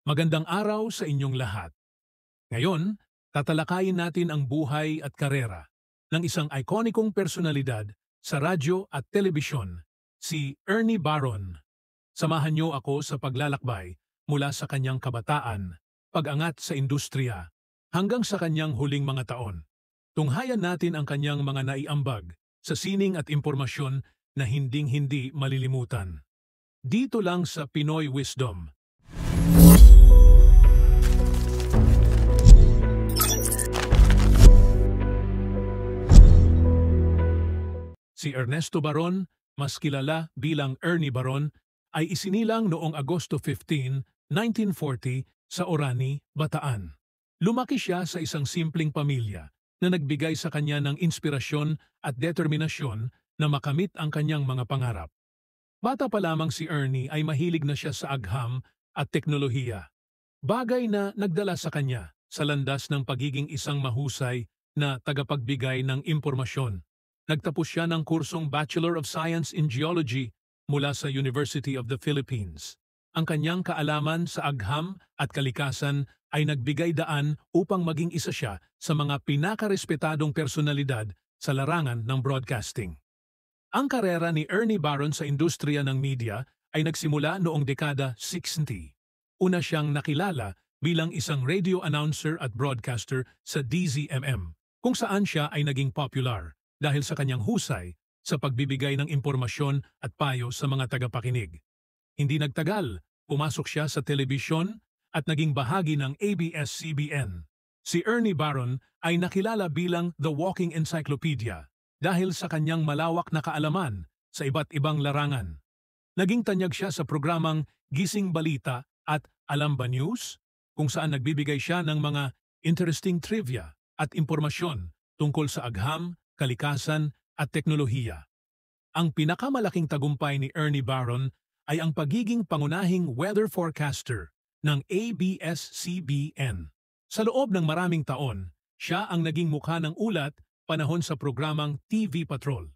Magandang araw sa inyong lahat. Ngayon, tatalakayin natin ang buhay at karera ng isang ikonikong personalidad sa radyo at telebisyon, si Ernie Baron. Samahan niyo ako sa paglalakbay mula sa kanyang kabataan, pag-angat sa industriya, hanggang sa kanyang huling mga taon. Tunghayan natin ang kanyang mga naiambag sa sining at impormasyon na hinding-hindi malilimutan. Dito lang sa Pinoy Wisdom. Si Ernesto Baron, mas kilala bilang Ernie Baron, ay isinilang noong Agosto 15, 1940 sa Orani, Bataan. Lumaki siya sa isang simpleng pamilya na nagbigay sa kanya ng inspirasyon at determinasyon na makamit ang kanyang mga pangarap. Bata pa lamang si Ernie ay mahilig na siya sa agham at teknolohiya. Bagay na nagdala sa kanya sa landas ng pagiging isang mahusay na tagapagbigay ng impormasyon. Nagtapos siya ng kursong Bachelor of Science in Geology mula sa University of the Philippines. Ang kanyang kaalaman sa agham at kalikasan ay nagbigay daan upang maging isa siya sa mga pinakarespetadong personalidad sa larangan ng broadcasting. Ang karera ni Ernie Baron sa industriya ng media ay nagsimula noong dekada 60. Una siyang nakilala bilang isang radio announcer at broadcaster sa DZMM, kung saan siya ay naging popular dahil sa kanyang husay sa pagbibigay ng impormasyon at payo sa mga tagapakinig. Hindi nagtagal, pumasok siya sa telebisyon at naging bahagi ng ABS-CBN. Si Ernie Baron ay nakilala bilang The Walking Encyclopedia dahil sa kanyang malawak na kaalaman sa iba't ibang larangan. Naging tanyag siya sa programang Gising Balita at Alam Ba News, kung saan nagbibigay siya ng mga interesting trivia at impormasyon tungkol sa agham, kalikasan at teknolohiya. Ang pinakamalaking tagumpay ni Ernie Baron ay ang pagiging pangunahing weather forecaster ng ABS-CBN. Sa loob ng maraming taon, siya ang naging mukha ng ulat panahon sa programang TV Patrol.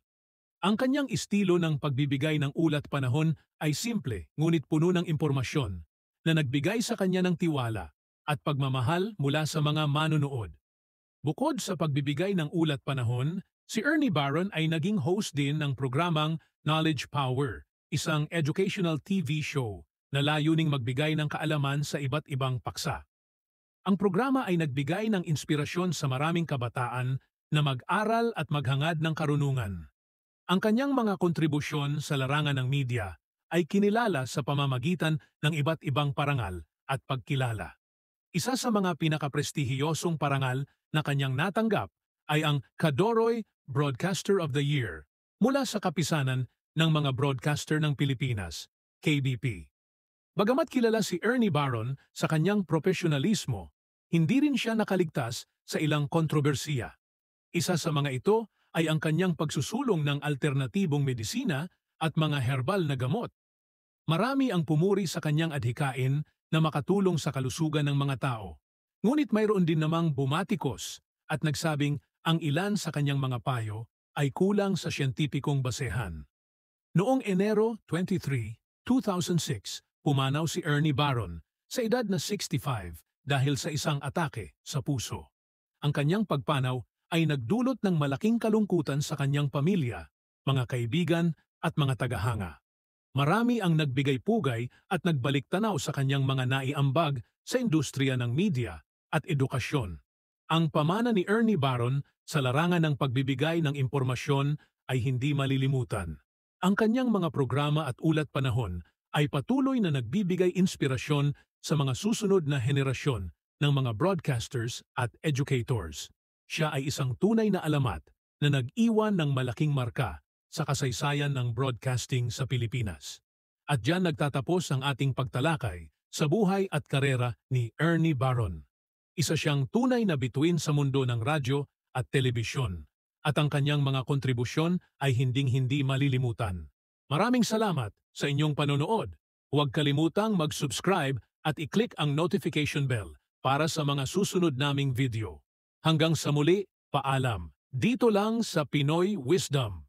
Ang kanyang estilo ng pagbibigay ng ulat panahon ay simple ngunit puno ng impormasyon na nagbigay sa kanya ng tiwala at pagmamahal mula sa mga manonood. Bukod sa pagbibigay ng ulat panahon, si Ernie Baron ay naging host din ng programang Knowledge Power, isang educational TV show na layuning magbigay ng kaalaman sa iba't ibang paksa. Ang programa ay nagbigay ng inspirasyon sa maraming kabataan na mag-aral at maghangad ng karunungan. Ang kanyang mga kontribusyon sa larangan ng media ay kinilala sa pamamagitan ng iba't ibang parangal at pagkilala. Isa sa mga pinakaprestihiyosong parangal na kanyang natanggap ay ang Kadoroy Broadcaster of the Year mula sa kapisanan ng mga broadcaster ng Pilipinas, KBP. Bagamat kilala si Ernie Baron sa kanyang profesionalismo, hindi rin siya nakaligtas sa ilang kontrobersiya. Isa sa mga ito ay ang kanyang pagsusulong ng alternatibong medisina at mga herbal na gamot. Marami ang pumuri sa kanyang adhikain na makatulong sa kalusugan ng mga tao. Ngunit mayroon din namang bumatikos at nagsabing ang ilan sa kanyang mga payo ay kulang sa siyentipikong basehan. Noong Enero 23, 2006, pumanaw si Ernie Baron sa edad na 65 dahil sa isang atake sa puso. Ang kanyang pagpanaw ay nagdulot ng malaking kalungkutan sa kanyang pamilya, mga kaibigan at mga tagahanga. Marami ang nagbigay pugay at nagbalik tanaw sa kanyang mga naiambag sa industriya ng media at edukasyon. Ang pamana ni Ernie Baron sa larangan ng pagbibigay ng impormasyon ay hindi malilimutan. Ang kanyang mga programa at ulat panahon ay patuloy na nagbibigay inspirasyon sa mga susunod na henerasyon ng mga broadcasters at educators. Siya ay isang tunay na alamat na nag-iwan ng malaking marka sa kasaysayan ng broadcasting sa Pilipinas. At diyan nagtatapos ang ating pagtalakay sa buhay at karera ni Ernie Baron. Isa siyang tunay na bituin sa mundo ng radyo at telebisyon, at ang kanyang mga kontribusyon ay hinding-hindi malilimutan. Maraming salamat sa inyong panonood. Huwag kalimutang mag-subscribe at i-click ang notification bell para sa mga susunod naming video. Hanggang sa muli, paalam. Dito lang sa Pinoy Wisdom.